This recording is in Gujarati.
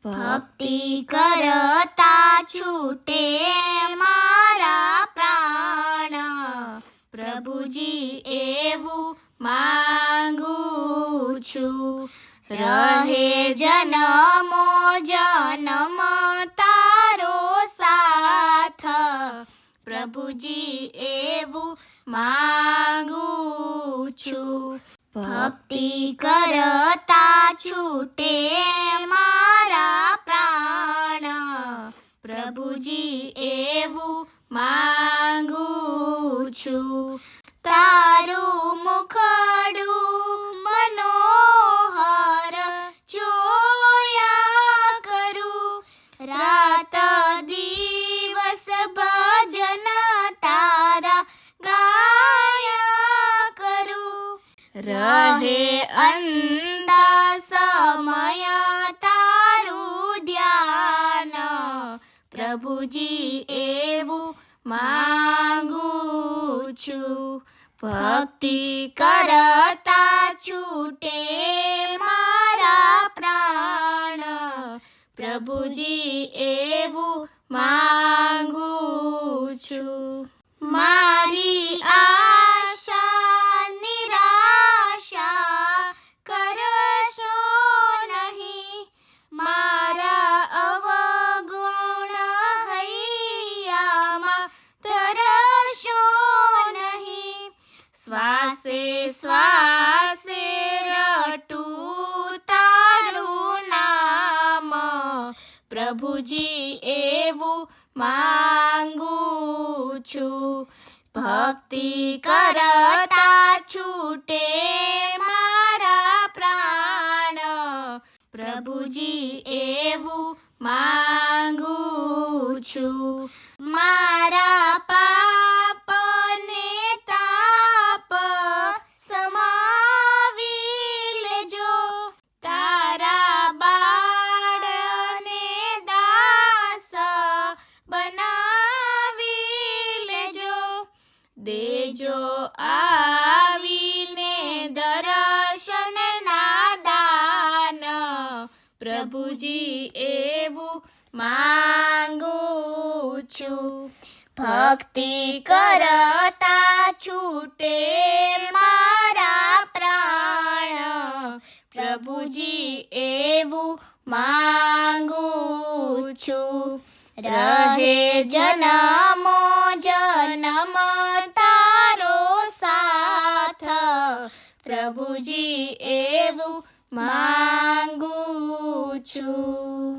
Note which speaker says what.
Speaker 1: ભક્તિ કરતા છૂટે મારા પ્રાણ, પ્રભુજી એવું માંગુ છું. રહે જન્મો જન્મ તારો સાથ, પ્રભુજી એવું માંગુ છું. ભક્તિ કરતા છૂટે મારા પ્રાણ, પ્રભુજી એવું માંગુ છું. તારું મુખડું મનોહર જોયા કરું, રાત દિવસ ભજન તારા ગાયા કરું. રહે અંદા સમય તારું ધ્યાન, પ્રભુજી એવું માંગુ છું. ભક્તિ કરતા છૂટે મારા પ્રાણ, પ્રભુજી એવું માંગુ છું. મારી આશા નિરાશા કરશો નહીં, મારા અવગુણ હૈયામાં તરશો નહીં. શ્વાસે શ્વાસે રટું તારું નામ, પ્રભુજી એવું માંગુ છું. ભક્તિ કરતા છૂટે મારા પ્રાણ, પ્રભુજી એવું માંગુ છું. મારા પાપને તાપ સમાવી લેજો, તારા બાળને દાસ બનાવી લેજો. દેજો આવીને દર્શન ના દાન, પ્રભુજી એવું માંગુ છું. ભક્તિ કરતા છૂટે મારા પ્રાણ, પ્રભુજી એવું માંગુ છું. રહે જન્મો જન્મ તારો સાથ, પ્રભુજી એવું માંગુ છું.